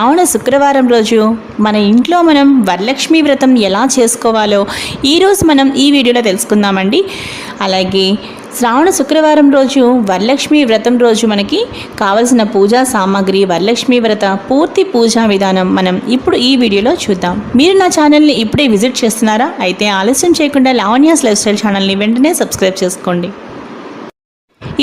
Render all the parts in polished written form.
శ్రావణ శుక్రవారం రోజు మన ఇంట్లో మనం వరలక్ష్మి వ్రతం ఎలా చేసుకోవాలో ఈరోజు మనం ఈ వీడియోలో తెలుసుకుందామండి. అలాగే శ్రావణ శుక్రవారం రోజు వరలక్ష్మి వ్రతం రోజు మనకి కావలసిన పూజా సామాగ్రి, వరలక్ష్మి వ్రత పూర్తి పూజా విధానం మనం ఇప్పుడు ఈ వీడియోలో చూద్దాం. మీరు నా ఛానల్ని ఇప్పుడే విజిట్ చేస్తున్నారా? అయితే ఆలస్యం చేయకుండా లావణ్యాస్ లైఫ్ స్టైల్ ఛానల్ని వెంటనే సబ్స్క్రైబ్ చేసుకోండి.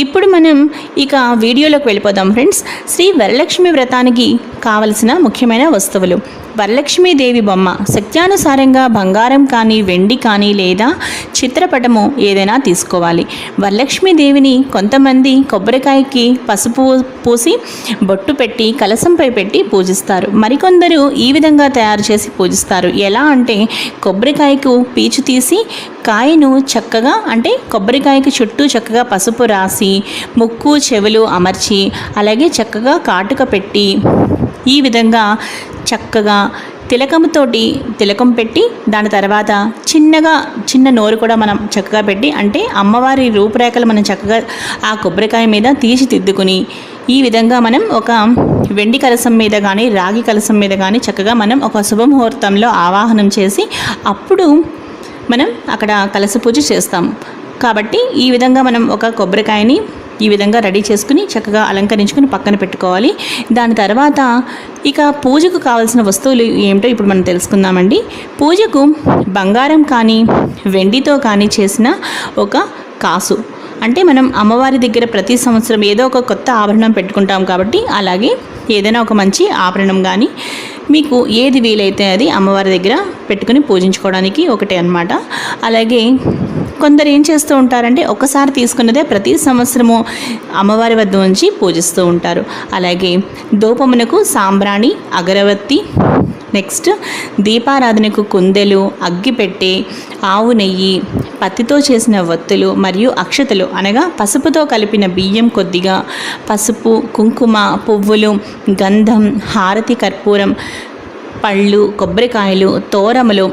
ఇప్పుడు మనం ఇక వీడియోలోకి వెళ్ళిపోదాం ఫ్రెండ్స్. శ్రీ వరలక్ష్మి వ్రతానికి కావలసిన ముఖ్యమైన వస్తువులు: వరలక్ష్మీదేవి బొమ్మ, శక్త్యానుసారంగా బంగారం కానీ వెండి కానీ లేదా చిత్రపటము ఏదైనా తీసుకోవాలి. వరలక్ష్మీదేవిని కొంతమంది కొబ్బరికాయకి పసుపు పూసి బొట్టు పెట్టి కలశంపై పెట్టి పూజిస్తారు. మరికొందరు ఈ విధంగా తయారు చేసి పూజిస్తారు. ఎలా అంటే కొబ్బరికాయకు పీచు తీసి కాయను చక్కగా అంటే కొబ్బరికాయకి చుట్టూ చక్కగా పసుపు రాసి ముక్కు చెవులు అమర్చి అలాగే చక్కగా కాటుక పెట్టి ఈ విధంగా చక్కగా తిలకం పెట్టి దాని తర్వాత చిన్న నోరు కూడా మనం చక్కగా పెట్టి అంటే అమ్మవారి రూపురేఖలు మనం చక్కగా ఆ కొబ్బరికాయ మీద తీర్చిదిద్దుకుని ఈ విధంగా మనం ఒక వెండి కలశం మీద కానీ రాగి కలశం మీద కానీ చక్కగా మనం ఒక శుభముహూర్తంలో ఆవాహనం చేసి అప్పుడు మనం అక్కడ కలశ పూజ చేస్తాం. కాబట్టి ఈ విధంగా మనం ఒక కొబ్బరికాయని ఈ విధంగా రెడీ చేసుకుని చక్కగా అలంకరించుకుని పక్కన పెట్టుకోవాలి. దాని తర్వాత ఇక పూజకు కావాల్సిన వస్తువులు ఏమిటో ఇప్పుడు మనం తెలుసుకుందామండి. పూజకు బంగారం కానీ వెండితో కానీ చేసిన ఒక కాసు, అంటే మనం అమ్మవారి దగ్గర ప్రతి సంవత్సరం ఏదో ఒక కొత్త ఆభరణం పెట్టుకుంటాం కాబట్టి అలాగే ఏదైనా ఒక మంచి ఆభరణం కానీ మీకు ఏది వీలైతే అది అమ్మవారి దగ్గర పెట్టుకుని పూజించుకోవడానికి ఒకటే అన్నమాట. అలాగే కొందరు ఏం చేస్తూ ఉంటారంటే ఒకసారి తీసుకున్నదే ప్రతి సంవత్సరము అమ్మవారి వద్ద ఉంచి పూజిస్తూ ఉంటారు. అలాగే ధూపమునకు సాంబ్రాణి, అగరవత్తి, నెక్స్ట్ దీపారాధనకు కుందెలు, అగ్గిపెట్టె, ఆవు నెయ్యి, పత్తితో చేసిన వత్తులు మరియు అక్షతలు అనగా పసుపుతో కలిపిన బియ్యం కొద్దిగా, పసుపు, కుంకుమ, పువ్వులు, గంధం, హారతి కర్పూరం, పళ్ళు, కొబ్బరికాయలు, తోరములు,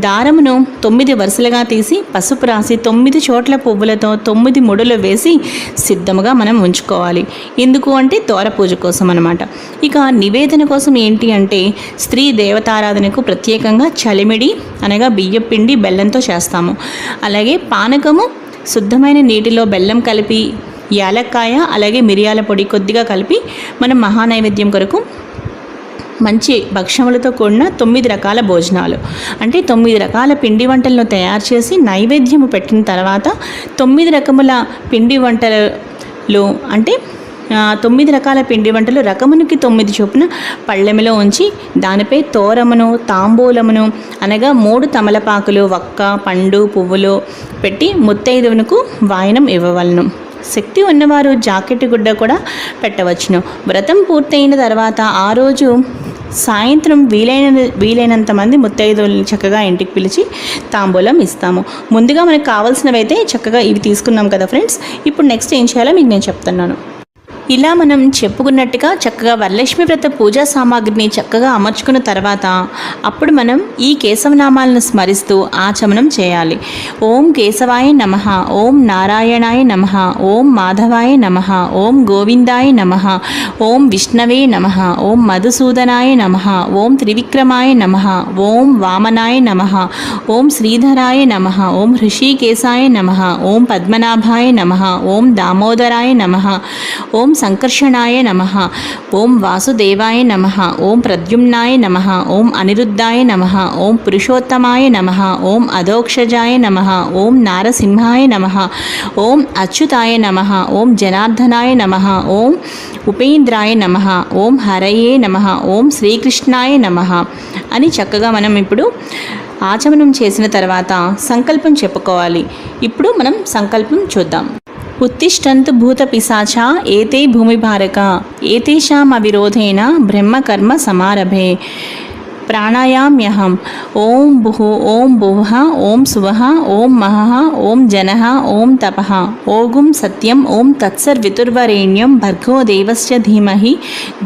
దారమును 9 వరుసలుగా తీసి పసుపు రాసి 9 చోట్ల పువ్వులతో 9 ముడులు వేసి సిద్ధముగా మనం ఉంచుకోవాలి. ఎందుకు అంటే తోర పూజ కోసం అన్నమాట. ఇక నివేదన కోసం ఏంటి అంటే స్త్రీ దేవతారాధనకు ప్రత్యేకంగా చలిమిడి అనగా బియ్యపిండి బెల్లంతో చేస్తాము. అలాగే పానకము శుద్ధమైన నీటిలో బెల్లం కలిపి యాలక్కాయ అలాగే మిరియాల పొడి కొద్దిగా కలిపి మనం మహానైవేద్యం కొరకు మంచి భక్షములతో కూడిన 9 రకాల భోజనాలు అంటే 9 రకాల పిండి వంటలను తయారు చేసి నైవేద్యము పెట్టిన తర్వాత 9 రకముల పిండి వంటలు అంటే 9 రకాల పిండి వంటలు రకమునికి 9 చొప్పున పళ్ళెములో ఉంచి దానిపై తోరమును, తాంబూలమును అనగా 3 తమలపాకులు, వక్క, పండు, పువ్వులు పెట్టి ముత్తైదువునకు వాయనం ఇవ్వవలను. శక్తి ఉన్నవారు జాకెట్ గుడ్డ కూడా పెట్టవచ్చును. వ్రతం పూర్తయిన తర్వాత ఆ రోజు సాయంత్రం వీలైనంత మంది ముత్తైదువులను చక్కగా ఇంటికి పిలిచి తాంబూలం ఇస్తాము. ముందుగా మనకు కావాల్సినవి అయితే చక్కగా ఇవి తీసుకున్నాం కదా ఫ్రెండ్స్. ఇప్పుడు నెక్స్ట్ ఏం చేయాలో మీకు నేను చెప్తున్నాను. ఇలా మనం చెప్పుకున్నట్టుగా చక్కగా వరలక్ష్మి వ్రత పూజా సామాగ్రిని చక్కగా అమర్చుకున్న తర్వాత అప్పుడు మనం ఈ కేశవనామాలను స్మరిస్తూ ఆచమనం చేయాలి. ఓం కేశవాయ నమః, ఓం నారాయణాయ నమః, ఓం మాధవాయ నమః, ఓం గోవిందాయ నమః, ఓం విష్ణవే నమః, ఓం మధుసూదనాయ నమః, ఓం త్రివిక్రమాయ నమః, ఓం వామనాయ నమః, ఓం శ్రీధరాయ నమః, ఓం హృషికేశాయ నమః, ఓం పద్మనాభాయ నమః, ఓం దామోదరాయ నమః, ఓం సంకర్షణాయ నమః, ఓం వాసుదేవాయ నమః, ఓం ప్రద్యుమ్నాయ నమః, ఓం అనిరుద్ధాయ నమః, ఓం పురుషోత్తమాయ నమః, ఓం అధోక్షజాయ నమః, ఓం నారసింహాయ నమః, ఓం అచ్యుతాయ నమః, ఓం జనార్దనాయ నమః, ఓం ఉపేంద్రాయ నమః, ఓం హరయే నమః, ఓం శ్రీకృష్ణాయ నమః అని చక్కగా మనం ఇప్పుడు ఆచమనం చేసిన తర్వాత సంకల్పం చెప్పుకోవాలి. ఇప్పుడు మనం సంకల్పం చూద్దాం. ఉత్తిష్టంతు భూత పిశాచా ఏతే భూమిభారక ఏతేషాం అవిరోధేన బ్రహ్మకర్మ సమారభే. ప్రాణాయామ్యహం. ఓం భుః ఓం భువః ఓం సువః ఓం మహః ఓం జనః ఓం తపః ఓగుం సత్యం ఓం తత్సర్వితుర్వరేణ్యం భర్గో దేవస్య ధీమహి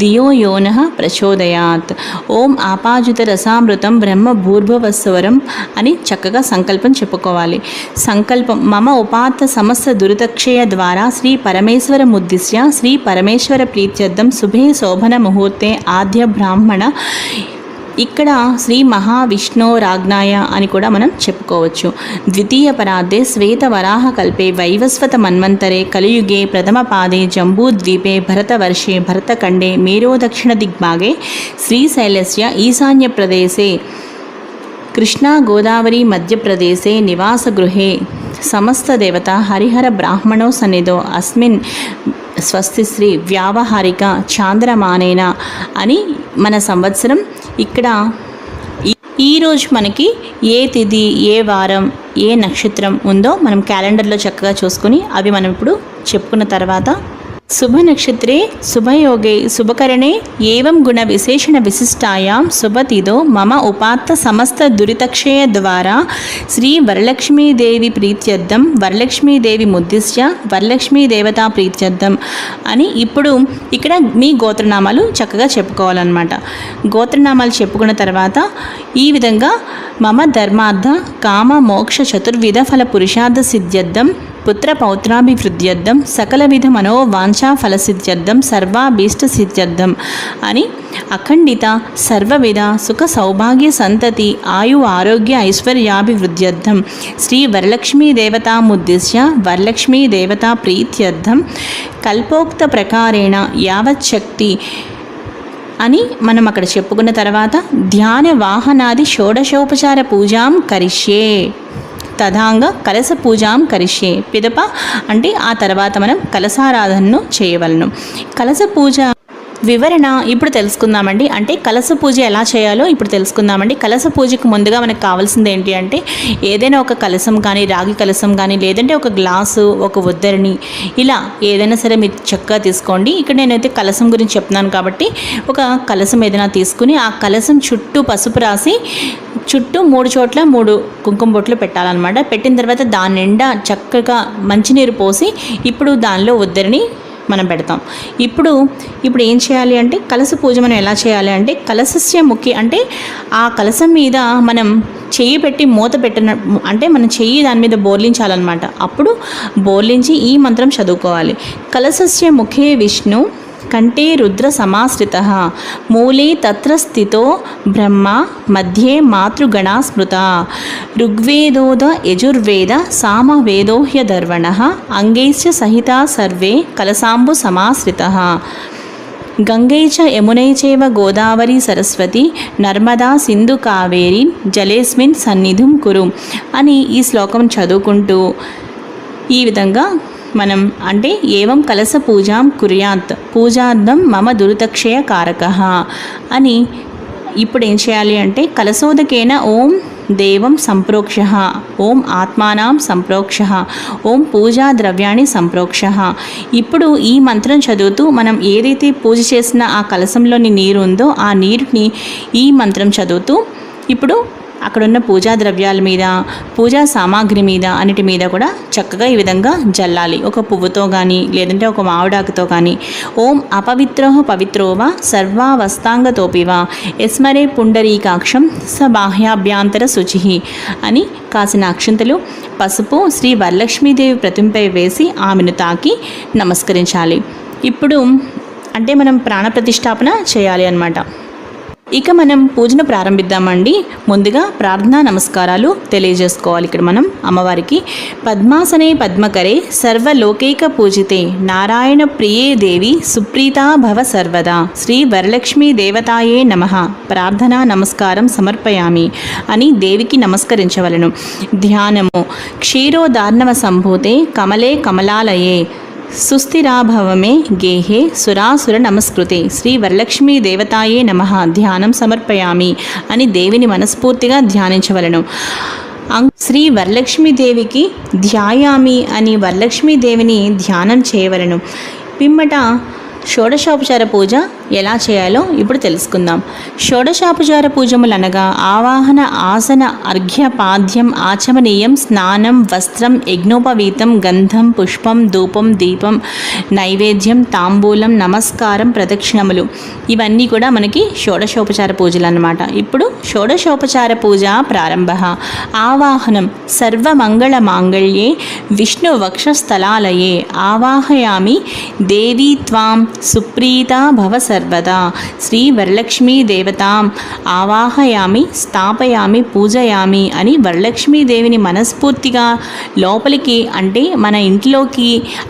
ధియో యో నః ప్రచోదయాత్. ఓం ఆపాజితరసామృతం బ్రహ్మ భూర్భువస్వరం అని చక్కగా సంకల్పం చెప్పుకోవాలి. సంకల్పం మమ ఉపాత్త సమస్త దురితక్షయ ద్వారా శ్రీ పరమేశ్వరముద్దిశ్య శ్రీ పరమేశ్వర ప్రీత్యర్థం శుభే శోభన ముహూర్తే ఆద్య బ్రాహ్మణ. ఇక్కడ శ్రీ మహావిష్ణోరాజ్ఞాయ అని కూడా మనం చెప్పుకోవచ్చు. ద్వితీయ పరార్థే శ్వేతవరాహ కల్పే వైవస్వత మన్వంతరే కలియుగే ప్రథమ పాదే జంబూద్వీపే భరతవర్షే భరతఖండే మేరో దక్షిణ దిగ్భాగే శ్రీశైలస్య ఈశాన్య ప్రదేశే కృష్ణా గోదావరి మధ్యప్రదేశే నివాసగృహే సమస్త దేవత హరిహర బ్రాహ్మణో సన్నిధో అస్మిన్ స్వస్తి శ్రీ వ్యావహారిక చాంద్రమానేన అని మన సంవత్సరం. ఇక్కడ ఈరోజు మనకి ఏ తిథి ఏ వారం ఏ నక్షత్రం ఉందో మనం క్యాలెండర్లో చక్కగా చూసుకొని అవి మనం ఇప్పుడు చెప్పుకున్న తర్వాత శుభ నక్షత్రే శుభయోగే శుభకరణే ఏవం గుణ విశేషణ విశిష్టాయాం శుభతిథో మమ ఉపాత్త సమస్త దురితక్షయ ద్వారా శ్రీ వరలక్ష్మీదేవి ప్రీత్యర్థం వరలక్ష్మీదేవి ముద్దిశ్య వరలక్ష్మీ దేవతా ప్రీత్యర్థం అని ఇప్పుడు ఇక్కడ మీ గోత్రనామాలు చక్కగా చెప్పుకోవాలన్నమాట. గోత్రనామాలు చెప్పుకున్న తర్వాత ఈ విధంగా మమ ధర్మార్థ కామ మోక్ష చతుర్విధ ఫల పురుషార్థ సిద్ధ్యర్థం పుత్ర పౌత్రాభివృద్ధ్యర్థం సకల విధ మనోవాంఛా ఫలసిద్ధ్యర్థం సర్వాభీష్ట సిద్ధ్యర్థం అని అఖండిత సర్వవిధ సుఖ సౌభాగ్య సంతతి ఆయు ఆరోగ్య ఐశ్వర్యాభివృద్ధ్యర్థం శ్రీ వరలక్ష్మీ దేవతాముద్దిశ్య వరలక్ష్మీ దేవతా ప్రీత్యర్థం కల్పోక్త ప్రకారేణ యావచ్చక్తి అని మనం అక్కడ చెప్పుకున్న తర్వాత ధ్యాన వాహనాది షోడశోపచార పూజాం కరిష్యే తదాంగ కలశ పూజాం కరిష్యే. పిదప అంటే ఆ తర్వాత మనం కలశారాధనను చేయవలను. కలశ పూజ వివరణ ఇప్పుడు తెలుసుకుందామండి. అంటే కలశ పూజ ఎలా చేయాలో ఇప్పుడు తెలుసుకుందామండి. కలశ పూజకు ముందుగా మనకు కావాల్సింది ఏంటి అంటే ఏదైనా ఒక కలశం కానీ రాగి కలశం కానీ లేదంటే ఒక గ్లాసు ఒక ఉద్దరిని ఇలా ఏదైనా సరే మీరు చక్కగా తీసుకోండి. ఇక్కడ నేనైతే కలశం గురించి చెప్తున్నాను కాబట్టి ఒక కలశం ఏదైనా తీసుకుని ఆ కలశం చుట్టూ పసుపు రాసి చుట్టూ 3 చోట్ల 3 కుంకుమ బొట్లు పెట్టాలన్నమాట. పెట్టిన తర్వాత దాని నిండా చక్కగా మంచినీరు పోసి ఇప్పుడు దానిలో ఉద్దరిని మనం పెడతాం. ఇప్పుడు ఏం చేయాలి అంటే కలశ పూజ మనం ఎలా చేయాలి అంటే కలశస్య ముఖ్య అంటే ఆ కలశం మీద మనం చెయ్యి పెట్టి మూత పెట్టిన అంటే మనం చెయ్యి దాని మీద బోర్లించాలన్నమాట. అప్పుడు బోర్లించి ఈ మంత్రం చదువుకోవాలి. కలశస్య ముఖే విష్ణు కంఠే రుద్ర సమాశ్రితః మూలే తత్ర స్థితో బ్రహ్మ మధ్యే మాతృగణా స్మృత ఋగ్వేదోద యజుర్వేద సామవేదో హ్యధర్వణః అంగైశ్చ సహితా సర్వే కలశాంబు సమాశ్రితః గంగై చ యమునై చైవ గోదావరి సరస్వతి నర్మదా సింధు కావేరి జలేస్మిన్ సన్నిధిం కురు అని ఈ శ్లోకం చదువుకుంటూ ఈ విధంగా మనం అంటే ఏవం కలశ పూజాం కుర్యాత్ పూజార్థం మమ దురితక్షయ కారకః అని ఇప్పుడు ఏం చేయాలి అంటే కలశోదకేన ఓం దేవం సంప్రోక్ష ఓం ఆత్మానాం సంప్రోక్ష ఓం పూజా ద్రవ్యాన్ని సంప్రోక్ష. ఇప్పుడు ఈ మంత్రం చదువుతూ మనం ఏదైతే పూజ చేసిన ఆ కలశంలోని నీరు ఉందో ఆ నీరుని ఈ మంత్రం చదువుతూ ఇప్పుడు అక్కడున్న పూజా ద్రవ్యాల మీద పూజా సామాగ్రి మీద అన్నిటి మీద కూడా చక్కగా ఈ విధంగా జల్లాలి. ఒక పువ్వుతో కానీ లేదంటే ఒక మామిడాకుతో కానీ. ఓం అపవిత్రో పవిత్రోవా సర్వావస్థాంగతోపివా యస్మరే పుండరీకాక్షం స బాహ్యాభ్యాంతర శుచి అని కాసిన అక్షంతలు పసుపు శ్రీ వరలక్ష్మీదేవి ప్రతిమపై వేసి ఆమెను తాకి నమస్కరించాలి. ఇప్పుడు అంటే మనం ప్రాణప్రతిష్ఠాపన చేయాలి అన్నమాట. ఇక మనం పూజను ప్రారంభిద్దామండి. ముందుగా ప్రార్థనా నమస్కారాలు తెలియజేసుకోవాలి. ఇక్కడ మనం అమ్మవారికి పద్మాసనే పద్మకరే సర్వలోకైక పూజితే నారాయణ ప్రియే దేవి సుప్రీతా భవ సర్వదా శ్రీ వరలక్ష్మీ దేవతాయే నమః ప్రార్థనా నమస్కారం సమర్పయామి అని దేవికి నమస్కరించవలను. ధ్యానము క్షీరోదార్ణవ సంభూతే కమలే కమలాలయే సుస్థిరాభవమే గేహే సురాసుర నమస్కృతే శ్రీ వరలక్ష్మీ దేవతాయే నమః ధ్యానం సమర్పయామి అని దేవిని మనస్ఫూర్తిగా ధ్యానించవలను. శ్రీ వరలక్ష్మీదేవికి ధ్యాయామి అని వరలక్ష్మీదేవిని ధ్యానం చేయవలను. పిమ్మట షోడశోపచార పూజ ఎలా చేయాలో ఇప్పుడు తెలుసుకుందాం. షోడశోపచార పూజములు అనగా ఆవాహన, ఆసన, అర్ఘ్య, పాద్యం, ఆచమనీయం, స్నానం, వస్త్రం, యజ్ఞోపవీతం, గంధం, పుష్పం, ధూపం, దీపం, నైవేద్యం, తాంబూలం, నమస్కారం, ప్రదక్షిణములు ఇవన్నీ కూడా మనకి షోడశోపచార పూజలు అన్నమాట. ఇప్పుడు షోడశోపచార పూజ ప్రారంభ. ఆవాహనం. సర్వమంగళ మాంగళ్యే విష్ణు వక్షస్థలాలయే ఆవాహయామి దేవీ త్వాం సుప్రీతా భవ సర్వదా. శ్రీ వరలక్ష్మీ దేవతాం ఆవాహయామి, స్థాపయామి, పూజయామి అని వరలక్ష్మీదేవిని మనస్ఫూర్తిగా లోపలికి అంటే మన ఇంట్లోకి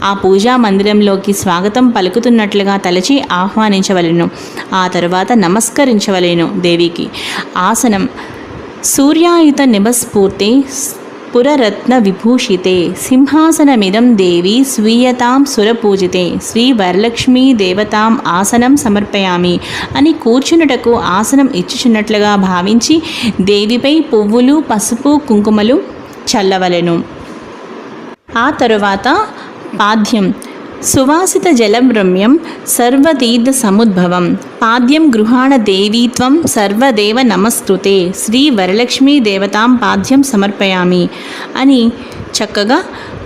ఆ పూజా మందిరంలోకి స్వాగతం పలుకుతున్నట్లుగా తలచి ఆహ్వానించవలెను. ఆ తరువాత నమస్కరించవలెను దేవికి. ఆసనం. సూర్యాయుత నిభస్ఫూర్తే పురరత్న విభూషితే సింహాసనమిదం దేవి స్వీయతాం సురపూజితే. శ్రీ వరలక్ష్మీ దేవతాం ఆసనం సమర్పయామి అని కూర్చున్నటకు ఆసనం ఇచ్చుచున్నట్లుగా భావించి దేవిపై పువ్వులు, పసుపు, కుంకుమలు చల్లవలెను. ఆ తరువాత పాద్యం. సువాసిత జలం రమ్యం సర్వతీర్థ సముద్భవం పాద్యం గృహాణ దేవీత్వం సర్వదేవ నమస్కృతే. శ్రీ వరలక్ష్మీ దేవతాం పాద్యం సమర్పయామి అని చక్కగా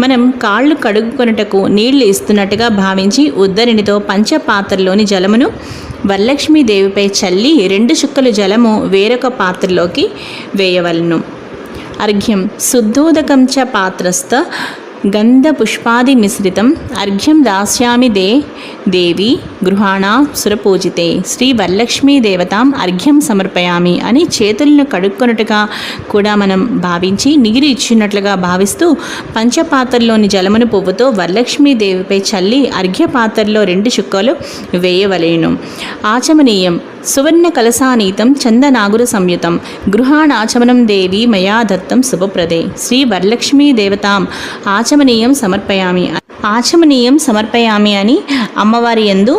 మనం కాళ్ళు కడుక్కొనుటకు నీళ్లు ఇస్తున్నట్టుగా భావించి ఉద్దరినితో పంచపాత్రలోని జలమును వరలక్ష్మీదేవిపై చల్లి 2 చుక్కలు జలము వేరొక పాత్రలోకి వేయవలను. అర్ఘ్యం. శుద్ధోదకం చ పాత్రస్థ గంధ పుష్పాది మిశ్రితం అర్ఘ్యం దాస్యామి దేవి గృహాణ సురపూజితే. శ్రీ వరలక్ష్మీ దేవతాం అర్ఘ్యం సమర్పయామి అని చేతులను కడుక్కొనుటగా కూడా మనం భావించి నీరు ఇచ్చినట్లుగా భావిస్తూ పంచపాత్రలోని జలమును పువ్వుతో వరలక్ష్మీదేవిపై చల్లి అర్ఘ్య పాత్రలో 2 చుక్కలు వేయవలేను. ఆచమనీయం. సువర్ణ కలసానీతం చందనాగుర సంయుతం గృహాణాచమనం దేవి మయా దత్తం శుభప్రదే. శ్రీ వరలక్ష్మీ దేవతాం ఆచమనీయం సమర్పయామి. ఆచమనీయం సమర్పయామి అని అమ్మవారి యందు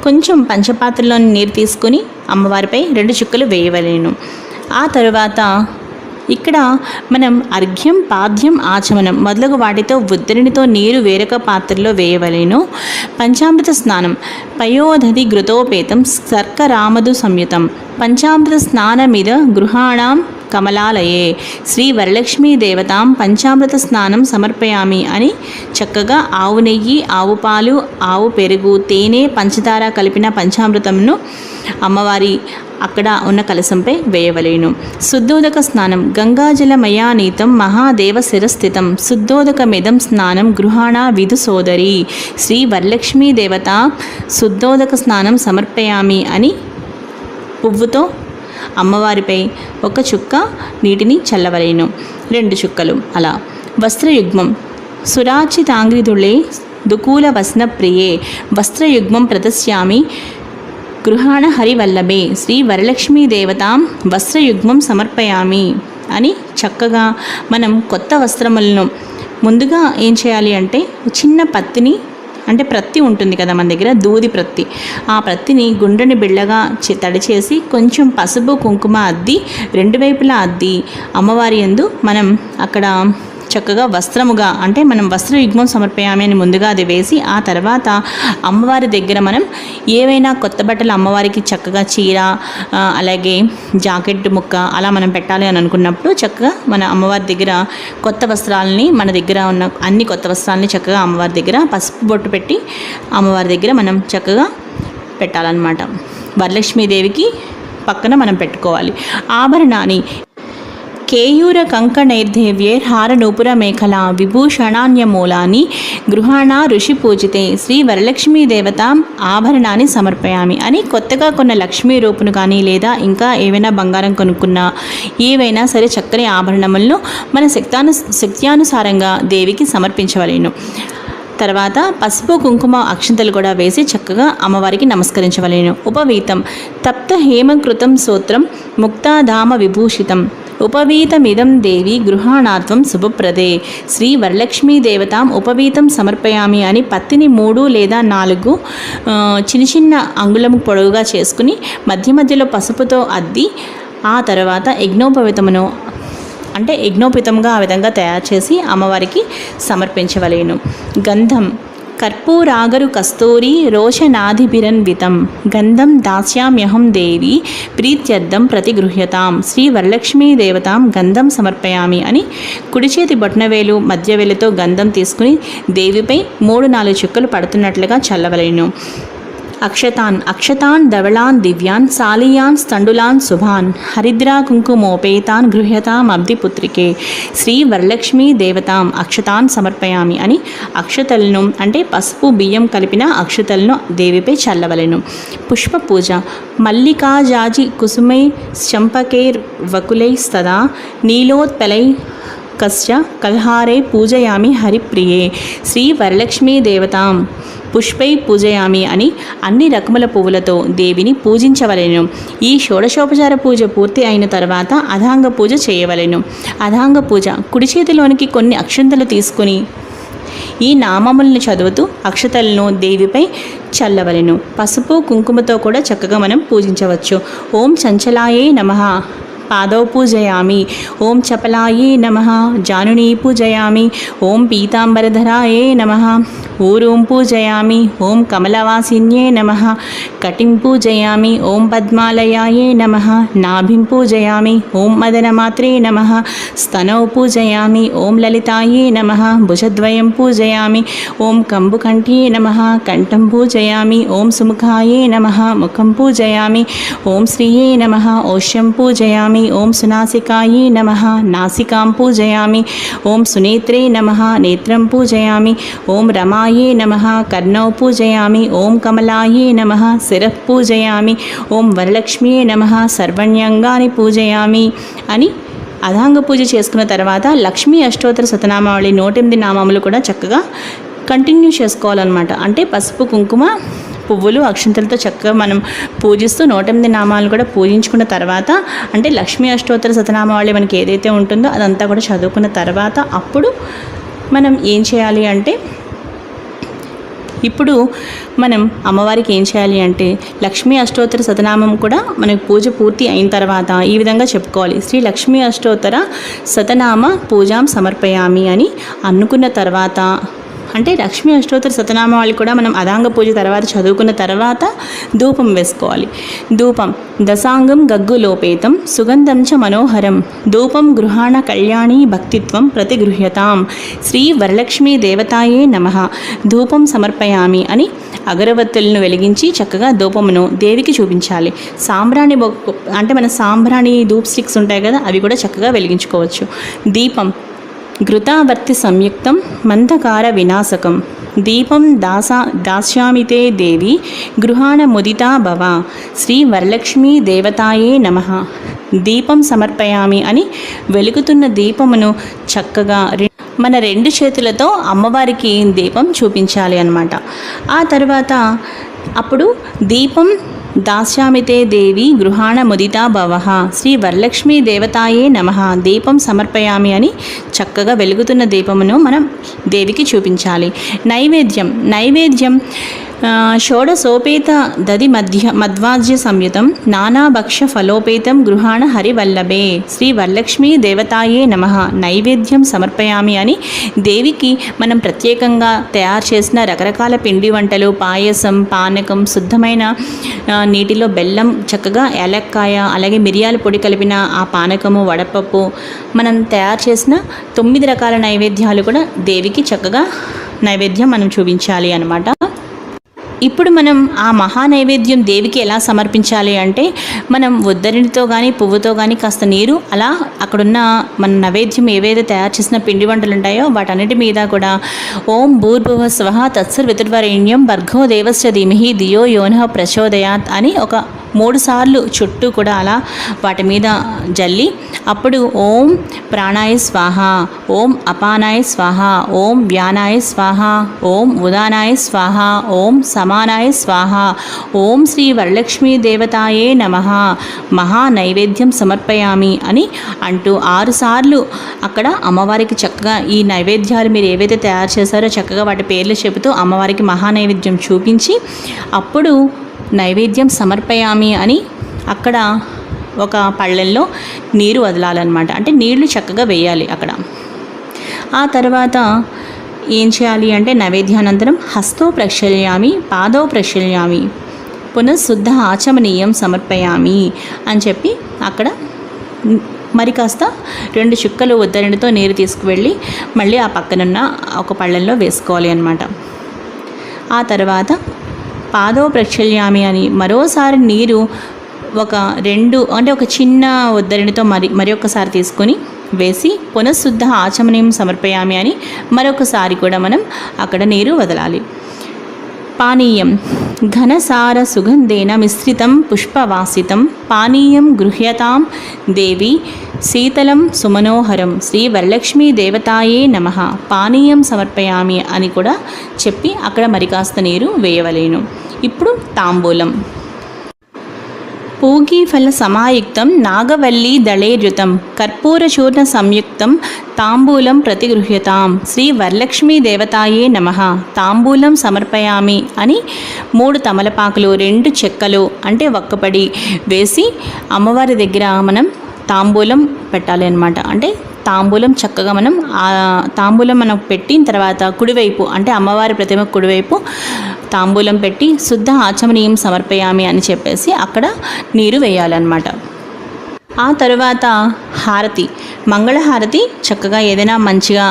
కొంచెం పంచపాత్రలోని నీరు తీసుకుని అమ్మవారిపై 2 చుక్కలు వేయవలేను. ఆ తరువాత ఇక్కడ మనం అర్ఘ్యం, పాద్యం, ఆచమనం మొదలగు వాటితో ఉద్దరినితో నీరు వేరొక పాత్రలో వేయవలేను. పంచామృత స్నానం. పయోదధి ఘృతోపేతం శర్కరామధు సంయుతం పంచామృత స్నానమిద గృహాణం కమలాలయే. శ్రీ వరలక్ష్మీ దేవతాం పంచామృత స్నానం సమర్పయామి అని చక్కగా ఆవు నెయ్యి, ఆవు పాలు, ఆవు పెరుగు, తేనె, పంచదార కలిపిన పంచామృతంను అమ్మవారి అక్కడ ఉన్న కలశంపై వేయవలేను. శుద్ధోదక స్నానం. గంగాజలమయానీతం మహాదేవ శిరస్థితం శుద్ధోదకమిదం స్నానం గృహాణ విధు సోదరి. శ్రీ వరలక్ష్మీ దేవత శుద్ధోదక స్నానం సమర్పయామి అని పువ్వుతో అమ్మవారిపై 1 చుక్క నీటిని చల్లవలేను. 2 చుక్కలు అలా. వస్త్రయుగ్మం. సురాచితాంగ్రిదుళే దుకూల వస్న ప్రియే వస్త్రయుగ్మం ప్రదస్యామి గృహాణ హరివల్లభే. శ్రీ వరలక్ష్మీ దేవతాం వస్త్రయుగ్మం సమర్పయామి అని చక్కగా మనం కొత్త వస్త్రములను ముందుగా ఏం చేయాలి అంటే చిన్న పత్తిని అంటే ప్రత్తి ఉంటుంది కదా మన దగ్గర, దూది ప్రత్తి, ఆ ప్రత్తిని గుండ్రని బిళ్ళగా తడిచేసి కొంచెం పసుపు కుంకుమ అద్ది 2 వైపులా అద్ది అమ్మవారి యందు మనం అక్కడ చక్కగా వస్త్రముగా అంటే మనం వస్త్రయుగ్మం సమర్పయామి అని ముందుగా అది వేసి ఆ తర్వాత అమ్మవారి దగ్గర మనం ఏవైనా కొత్త బట్టలు అమ్మవారికి చక్కగా చీర అలాగే జాకెట్ ముక్క అలా మనం పెట్టాలి అని అనుకున్నప్పుడు చక్కగా మన అమ్మవారి దగ్గర కొత్త వస్త్రాలని మన దగ్గర ఉన్న అన్ని కొత్త వస్త్రాలని చక్కగా అమ్మవారి దగ్గర పసుపు బొట్టు పెట్టి అమ్మవారి దగ్గర మనం చక్కగా పెట్టాలన్నమాట. వరలక్ష్మీదేవికి పక్కన మనం పెట్టుకోవాలి. ఆభరణాన్ని. కేయూర కంకణైర్దేవ్యేర్ హారనూపుర మేఖల విభూషణాన్యమూలాని గృహాణ ఋషి పూజితే. శ్రీ వరలక్ష్మీ దేవతాం ఆభరణాన్ని సమర్పయామి అని కొత్తగా కొన్న లక్ష్మీ రూపును కానీ లేదా ఇంకా ఏవైనా బంగారం కొనుక్కున్నా ఏవైనా సరే చక్కని ఆభరణములను మన శక్త్యానుసారంగా దేవికి సమర్పించవలేను. తర్వాత పసుపు కుంకుమ అక్షంతలు కూడా వేసి చక్కగా అమ్మవారికి నమస్కరించవలేను. ఉపవీతం. తప్త హేమకృతం సూత్రం ముక్తాధామ విభూషితం ఉపవీతమిదం దేవి గృహాణాత్వం శుభప్రదే. శ్రీ వరలక్ష్మీ దేవతాం ఉపవీతం సమర్పయామి అని పత్తిని 3 లేదా 4 చిన్న చిన్న అంగుళం పొడవుగా చేసుకుని మధ్య మధ్యలో పసుపుతో అద్ది ఆ తర్వాత యజ్ఞోపవీతమును అంటే యజ్ఞోపితంగా ఆ విధంగా తయారు చేసి అమ్మవారికి సమర్పించవలేను. గంధం. కర్పూరాగరు కస్తూరి రోషనాధిభిరన్వితం గంధం దాస్యామ్యహం దేవి ప్రీత్యర్థం ప్రతిగృహ్యతాం శ్రీ వరలక్ష్మీ దేవతాం గంధం సమర్పయామి అని కుడి చేతి బొట్నవేలు మధ్యవేలుతో గంధం తీసుకుని దేవిపై 3-4 చుక్కలు పడుతున్నట్లుగా చల్లవలెను. అక్షతాన్ ధవళాన్ దివ్యాన్ సాలియాన్ స్థండులాన్ శుభాన్ హరిద్రా కుంకుమోపేతాన్ గృహ్యతామబ్ధిపుత్రికే శ్రీ వరలక్ష్మీ దేవతాం అక్షతాన్ సమర్పయామి అని అక్షతలను అంటే పసుపు బియ్యం కలిపిన అక్షతలను దేవిపై చల్లవలెను. పుష్ప పూజ మల్లికాజాజి కుసుమై చంపకైర్ వకులై సదా నీలోత్పలై కశ్చ కల్హారే పూజయామి హరిప్రియే శ్రీ వరలక్ష్మీ దేవతాం పుష్పై పూజయామి అని అన్ని రకముల పువ్వులతో దేవిని పూజించవలెను. ఈ షోడశోపచార పూజ పూర్తి అయిన తర్వాత అధాంగ పూజ చేయవలెను. అధాంగ పూజ కుడి చేతిలోనికి కొన్ని అక్షంతలు తీసుకుని ఈ నామములను చదువుతూ అక్షతలను దేవిపై చల్లవలెను. పసుపు కుంకుమతో కూడా చక్కగా మనం పూజించవచ్చు. ఓం చంచలాయే నమః పాదౌ పూజయామి. ఓం చపలాయే నమః జానునీ పూజయామి. ఓం పీతాంబరధరాయే నమః ఊరూం పూజయామి. ఓం కమలవాసిన్యే నమః కటిం పూజయామి. ఓం పద్మాలయాయే నమః నాభిం పూజయామి. ఓం మదనమాత్రే నమః స్తనౌ పూజయామి. ఓం లలితాయే నమః భుజద్వయం పూజయామి. ఓం కంబుకంఠ్యే నమః కంఠం పూజయామి. ఓం సుముఖాయే నమః ముఖం పూజయామి. ఓం శ్రీయే నమః ఓష్యం పూజయామి. ఓం సునాసికాయే నమః నాసికాం పూజయామి. ఓం సునేత్రే నమః నేత్రం పూజయామి. ఓం రమాయే నమః కర్ణౌ పూజయామి. ఓం కమలాయే నమః శిరః పూజయామి. ఓం వరలక్ష్మ్యే నమః సర్వణ్యంగాని పూజయామి అని అధాంగ పూజ చేసుకున్న తర్వాత లక్ష్మీ అష్టోత్తర శతనామావళి 108 నామములు కూడా చక్కగా కంటిన్యూ చేసుకోవాలన్నమాట. అంటే పసుపు కుంకుమ పువ్వులు అక్షంతలతో చక్కగా మనం పూజిస్తూ 108 నామాలు కూడా పూజించుకున్న తర్వాత అంటే లక్ష్మీ అష్టోత్తర శతనామావళి మనకి ఏదైతే ఉంటుందో అదంతా కూడా చదువుకున్న తర్వాత అప్పుడు మనం ఏం చేయాలి అంటే ఇప్పుడు మనం అమ్మవారికి ఏం చేయాలి అంటే లక్ష్మీ అష్టోత్తర శతనామం కూడా మనకి పూజ పూర్తి అయిన తర్వాత ఈ విధంగా చెప్పుకోవాలి. శ్రీ లక్ష్మీ అష్టోత్తర శతనామ పూజాం సమర్పయామి అని అనుకున్న తర్వాత అంటే లక్ష్మీ అష్టోత్తర శతనామావళి కూడా మనం అదాంగ పూజ తర్వాత చదువుకున్న తర్వాత ధూపం వేసుకోవాలి. ధూపం దశాంగం గగ్గులోపేతం సుగంధం చ మనోహరం ధూపం గృహాణ కళ్యాణి భక్తిత్వం ప్రతిగృహ్యతాం శ్రీ వరలక్ష్మీ దేవతాయే నమః ధూపం సమర్పయామి అని అగరవత్తులను వెలిగించి చక్కగా ధూపమును దేవికి చూపించాలి. సాంబ్రాణి అంటే మన సాంబ్రాణి ధూప్ స్టిక్స్ ఉంటాయి కదా, అవి కూడా చక్కగా వెలిగించుకోవచ్చు. దీపం ఘృతావర్తి సంయుక్తం మందకార వినాశకం దీపం దాస్యామితే దేవి గృహాణ ముదితా భవ శ్రీ వరలక్ష్మీ దేవతాయే నమః దీపం సమర్పయామి అని వెలుగుతున్న దీపమును చక్కగా మన 2 చేతులతో అమ్మవారికి దీపం చూపించాలి అన్నమాట. ఆ తర్వాత అప్పుడు దీపం దాస్యామితే దేవి గృహాణ ముదితా భవః శ్రీ వరలక్ష్మీ దేవతాయే నమః దీపం సమర్పయామి అని చక్కగా వెలుగుతున్న దీపమును మనం దేవికి చూపించాలి. నైవేద్యం షోడశోపేత దది మధ్వాజ్య సంయుతం నానాభక్ష ఫలోపేతం గృహాణ హరివల్లభే శ్రీ వరలక్ష్మీ దేవతాయే నమః నైవేద్యం సమర్పయామి అని దేవికి మనం ప్రత్యేకంగా తయారు చేసిన రకరకాల పిండి వంటలు, పాయసం, పానకం, శుద్ధమైన నీటిలో బెల్లం, చక్కగా ఏలక్కాయ, అలాగే మిరియాల పొడి కలిపిన ఆ పానకము, వడపప్పు, మనం తయారు చేసిన 9 రకాల నైవేద్యాలు కూడా దేవికి చక్కగా నైవేద్యం మనం చూపించాలి అన్నమాట. ఇప్పుడు మనం ఆ మహా నైవేద్యం దేవికి ఎలా సమర్పించాలి అంటే మనం ఉద్దరినితో కానీ పువ్వుతో కానీ కాస్త నీరు అలా అక్కడున్న మన నైవేద్యం ఏవైతే తయారు చేసిన పిండి వంటలు ఉంటాయో వాటన్నిటి మీద కూడా ఓం భూర్భువ స్వః తత్సర్వితుర్వరేణ్యం భర్గో దేవస్య ధీమహి ధియో యోనః ప్రచోదయాత్ అని ఒక 3 సార్లు చుట్టూ కూడా అలా వాటి మీద జల్లి అప్పుడు ఓం ప్రాణాయ స్వాహ, ఓం అపానాయ స్వాహ, ఓం వ్యానాయ స్వాహ, ఓం ఉదానాయ స్వాహ, ఓం సమానాయ స్వాహ, ఓం శ్రీ వరలక్ష్మీ దేవతాయే నమః మహా నైవేద్యం సమర్పయామి అని అంటూ 6 సార్లు అక్కడ అమ్మవారికి చక్కగా ఈ నైవేద్యాలు మీరు ఏవైతే తయారు చేశారో చక్కగా వాటి పేర్లు చెబుతూ అమ్మవారికి మహా నైవేద్యం చూపించి అప్పుడు నైవేద్యం సమర్పయామి అని అక్కడ ఒక పళ్ళెల్లో నీరు వదలాలన్నమాట. అంటే నీళ్లు చక్కగా వేయాలి అక్కడ. ఆ తర్వాత ఏం చేయాలి అంటే నైవేద్యానంతరం హస్తో ప్రక్షాళ్యామి, పాదో ప్రక్షాళ్యామి, పునఃశుద్ధ ఆచమనీయం సమర్పయామి అని చెప్పి అక్కడ మరి కాస్త 2 చుక్కలు ఉద్దరణితో నీరు తీసుకువెళ్ళి మళ్ళీ ఆ పక్కనున్న ఒక పళ్ళెంలో వేసుకోవాలి అన్నమాట. ఆ తర్వాత పాదో ప్రక్షాళ్యామి అని మరోసారి నీరు ఒక చిన్న ఉద్దరణితో మరి ఒక్కసారి తీసుకొని వేసి పునఃశుద్ధ ఆచమనీయం సమర్పయామి అని మరొకసారి కూడా మనం అక్కడ నీరు వదలాలి. పానీయం ఘనసార సుగంధేన మిశ్రితం పుష్పవాసితం పానీయం గృహ్యతాం దేవి శీతలం సుమనోహరం శ్రీ వరలక్ష్మీ దేవతాయే నమః పానీయం సమర్పయామి అని కూడా చెప్పి అక్కడ మరి కాస్త నీరు వేయవలేను. ఇప్పుడు తాంబూలం. పూగీఫల సమాయుక్తం నాగవల్లీ దళేర్యుతం కర్పూరచూర్ణ సంయుక్తం తాంబూలం ప్రతిగృహ్యతాం శ్రీ వరలక్ష్మీ దేవతాయే నమః తాంబూలం సమర్పయామి అని 3 తమలపాకులు 2 చెక్కలు అంటే ఒక్కపడి వేసి అమ్మవారి దగ్గర మనం తాంబూలం పెట్టాలి అన్నమాట. అంటే తాంబూలం చక్కగా తాంబూలం మనం పెట్టిన తర్వాత కుడివైపు అంటే అమ్మవారి ప్రతిమ కుడివైపు తాంబూలం పెట్టి శుద్ధ ఆచమనీయం సమర్పయామి అని చెప్పేసి అక్కడ నీరు వేయాలన్నమాట. ఆ తరువాత హారతి, మంగళహారతి చక్కగా ఏదైనా మంచిగా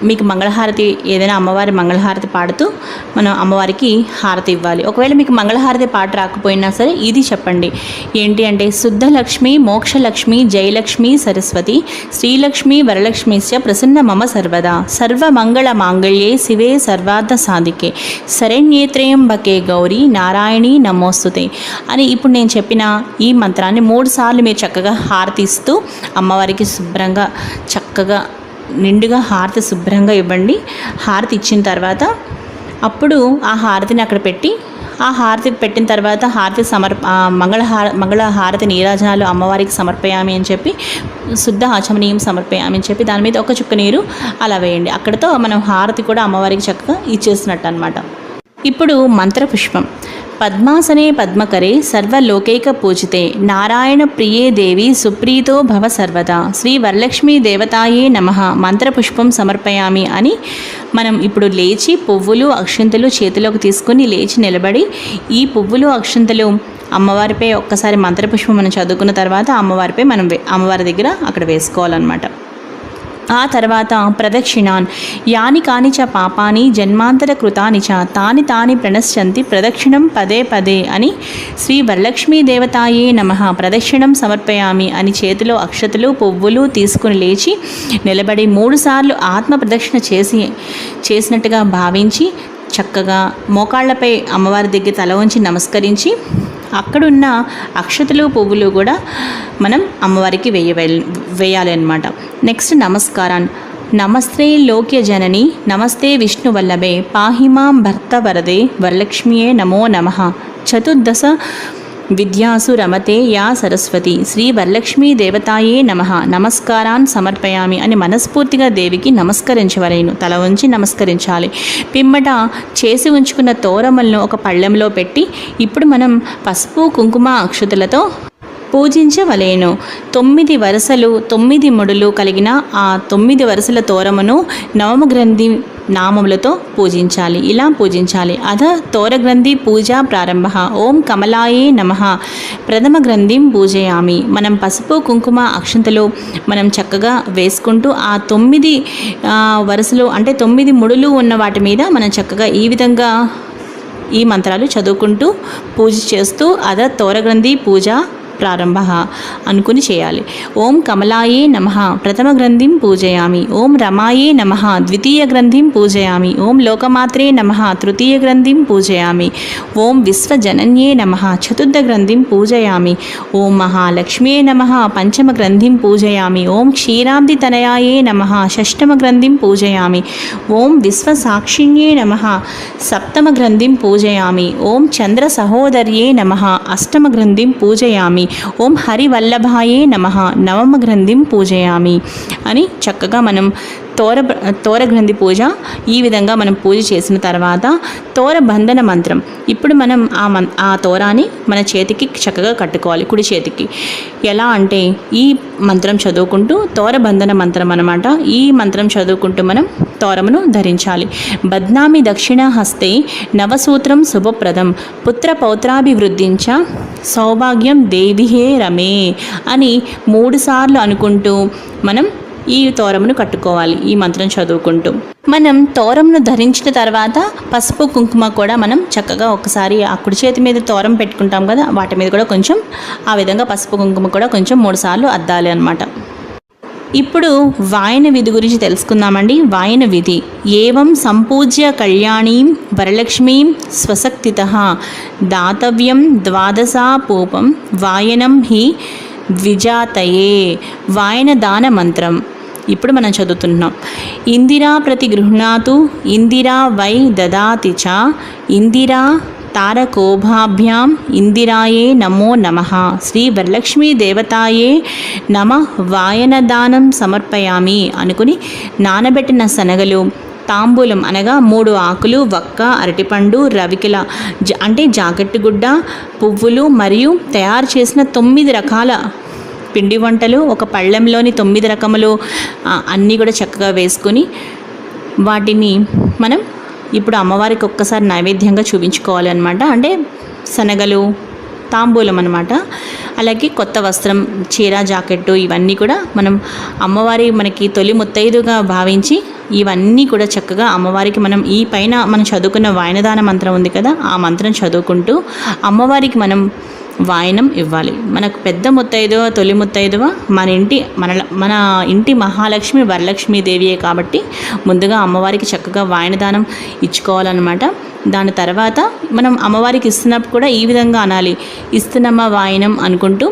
మీకు మంగళహారతి ఏదైనా అమ్మవారి మంగళహారతి పాడుతూ మనం అమ్మవారికి హారతి ఇవ్వాలి. ఒకవేళ మీకు మంగళహారతి పాట రాకపోయినా సరే ఇది చెప్పండి. ఏంటి అంటే శుద్ధలక్ష్మి మోక్షలక్ష్మి జయలక్ష్మి సరస్వతి శ్రీలక్ష్మి వరలక్ష్మిశ్చ ప్రసన్న మమ సర్వదా సర్వమంగళ మాంగళ్యే శివే సర్వార్థ సాధికే శరణ్యేత్రయంబకే గౌరీ నారాయణి నమోస్తుతే అని ఇప్పుడు నేను చెప్పిన ఈ మంత్రాన్ని 3 సార్లు మీరు చక్కగా హారతి ఇస్తూ అమ్మవారికి శుభ్రంగా చక్కగా నిండుగా హారతి శుభ్రంగా ఇవ్వండి. హారతి ఇచ్చిన తర్వాత అప్పుడు ఆ హారతిని అక్కడ పెట్టి ఆ హారతి పెట్టిన తర్వాత హారతి మంగళ హారతి నీరాజనాలు అమ్మవారికి సమర్పయామి అని చెప్పి శుద్ధ ఆచమనీయం సమర్పయామి అని చెప్పి దాని మీద ఒక చుక్క నీరు అలా వేయండి. అక్కడితో మనం హారతి కూడా అమ్మవారికి చక్కగా ఇచ్చేసినట్టు అనమాట. ఇప్పుడు మంత్రపుష్పం. పద్మాసనే పద్మకరే సర్వలోకైక పూజితే నారాయణ ప్రియే దేవి సుప్రీతో భవ సర్వదా శ్రీ వరలక్ష్మీ దేవతాయే నమః మంత్రపుష్పం సమర్పయామి అని మనం ఇప్పుడు లేచి పువ్వులు అక్షంతలు చేతిలోకి తీసుకుని లేచి నిలబడి ఈ పువ్వులు అక్షంతలు అమ్మవారిపై ఒక్కసారి మంత్రపుష్పం మనం చదువుకున్న తర్వాత అమ్మవారిపై మనం అమ్మవారి దగ్గర అక్కడ వేసుకోవాలన్నమాట. ఆ తర్వాత ప్రదక్షిణాన్ యాని కాని చ పాపాని జన్మాంతర కృతాని చ తాని ప్రణశ్యంతి ప్రదక్షిణం పదే పదే అని శ్రీ వరలక్ష్మీ దేవతాయే నమః ప్రదక్షిణం సమర్పయామి అని చేతిలో అక్షతలు పువ్వులు తీసుకుని లేచి నిలబడి 3 సార్లు ఆత్మ ప్రదక్షిణ చేసినట్టుగా భావించి చక్కగా మోకాళ్లపై అమ్మవారి దగ్గర తల వంచి నమస్కరించి అక్కడున్న అక్షతలు పువ్వులు కూడా మనం అమ్మవారికి వేయాలి అన్నమాట. నెక్స్ట్ నమస్కారాన్ని. నమస్తే లోక్య జనని నమస్తే విష్ణు వల్లభే పాహిమాం భర్త వరదే వరలక్ష్మియే నమో నమః చతుర్దశ విద్యాసు రమతే యా సరస్వతి శ్రీ వరలక్ష్మీ దేవతాయే నమః నమస్కారాన్ సమర్పయామి అని మనస్ఫూర్తిగా దేవికి నమస్కరించవలేను. తల ఉంచి నమస్కరించాలి. పిమ్మట చేసి ఉంచుకున్న తోరమలను ఒక పళ్ళెంలో పెట్టి ఇప్పుడు మనం పసుపు కుంకుమ అక్షతులతో పూజించవలేను. 9 వరుసలు 9 ముడులు కలిగిన ఆ 9 వరుసల తోరమును నవమగ్రంథి నామములతో పూజించాలి. ఇలా పూజించాలి. అథ తోరగ్రంథి పూజా ప్రారంభ. ఓం కమలాయే నమః ప్రథమ గ్రంథిం పూజయామి. మనం పసుపు కుంకుమ అక్షంతలు మనం చక్కగా వేసుకుంటూ ఆ 9 వరుసలు అంటే 9 ముడులు ఉన్న వాటి మీద మనం చక్కగా ఈ విధంగా ఈ మంత్రాలు చదువుకుంటూ పూజ చేస్తూ అథ తోరగ్రంథి పూజ ప్రారంభ అనుకుని చేయాలి. ఓం కమలాయే నమః ప్రథమ గ్రంథిం పూజయామి. ఓం రమాయే నమః ద్వితీయ గ్రంథిం పూజయామి. ఓం లోకమాత్రే నమః తృతీయ గ్రంథిం పూజయామి. ఓం విశ్వజనన్యే నమః చతుర్థ గ్రంథిం పూజయామి. ఓం మహాలక్ష్మ్యే నమః పంచమ గ్రంథిం పూజయామి. ఓం క్షీరాబ్ది తనయాయే నమః షష్టమ గ్రంథిం పూజయామి. ఓం విశ్వసాక్షిణ్యే నమః సప్తమ గ్రంథిం పూజయామి. ఓం చంద్ర సహోదర్యే నమః అష్టమ గ్రంథిం పూజయామి. ఓం హరివల్లభాయే నమః నవమ గ్రంథిం పూజయామి అని చక్కగా మనం తోర గ్రంథి పూజ ఈ విధంగా మనం పూజ చేసిన తర్వాత తోర బంధన మంత్రం. ఇప్పుడు మనం ఆ తోరాన్ని మన చేతికి చక్కగా కట్టుకోవాలి, కుడి చేతికి. ఎలా అంటే ఈ మంత్రం చదువుకుంటూ, తోర బంధన మంత్రం అన్నమాట, ఈ మంత్రం చదువుకుంటూ మనం తోరమును ధరించాలి. బద్నామి దక్షిణ హస్తే నవసూత్రం శుభప్రదం పుత్ర పౌత్రాభివృద్ధించ సౌభాగ్యం దేవిహే రమే అని 3 సార్లు అనుకుంటూ మనం ఈ తోరమును కట్టుకోవాలి. ఈ మంత్రం చదువుకుంటూ మనం తోరమును ధరించిన తర్వాత పసుపు కుంకుమ కూడా మనం చక్కగా ఒకసారి ఆ కుడి చేతి మీద తోరం పెట్టుకుంటాం కదా, వాటి మీద కూడా కొంచెం ఆ విధంగా పసుపు కుంకుమ కూడా కొంచెం 3 సార్లు అద్దాలి అన్నమాట. ఇప్పుడు వాయన విధి గురించి తెలుసుకుందామండి. వాయన విధి: ఏవం సంపూజ్య కళ్యాణీం వరలక్ష్మీం స్వశక్తితః దాతవ్యం ద్వాదశాపూపం వాయనం హి ద్విజాతయే. వాయన దాన మంత్రం ఇప్పుడు మనం చదువుతున్నాం. ఇందిరా ప్రతి గృహ్ణాతు ఇందిరా వై దదాతి చ ఇందిరా తారకోభాభ్యాం ఇందిరాయే నమో నమః శ్రీ వరలక్ష్మీ దేవతాయే నమ వాయనదానం సమర్పయామి అనుకుని నానబెట్టిన శనగలు, తాంబూలం అనగా 3 ఆకులు, వక్క, అరటిపండు, రవికెల అంటే జాకెట్టు గుడ్డ, పువ్వులు మరియు తయారు చేసిన 9 రకాల పిండి వంటలు, ఒక పళ్ళెంలోని 9 రకములు అన్నీ కూడా చక్కగా వేసుకొని వాటిని మనం ఇప్పుడు అమ్మవారికి ఒక్కసారి నైవేద్యంగా చూపించుకోవాలి అనమాట. అంటే శనగలు, తాంబూలం అనమాట. అలాగే కొత్త వస్త్రం, చీర, జాకెట్టు ఇవన్నీ కూడా మనం అమ్మవారి మనకి తొలి ముత్తైదుగా భావించి ఇవన్నీ కూడా చక్కగా అమ్మవారికి మనం ఈ పైన మనం చదువుకున్న వాయనదాన మంత్రం ఉంది కదా, ఆ మంత్రం చదువుకుంటూ అమ్మవారికి మనం వాయనం ఇవ్వాలి. మనకు పెద్ద ముత్తైదువ, తొలి ముత్తైదువ మన ఇంటి మహాలక్ష్మి వరలక్ష్మీదేవియే కాబట్టి ముందుగా అమ్మవారికి చక్కగా వాయనదానం ఇచ్చుకోవాలన్నమాట. దాని తర్వాత మనం అమ్మవారికి ఇస్తున్నప్పుడు కూడా ఈ విధంగా అనాలి: ఇస్తున్నమ్మ వాయనం అనుకుంటూ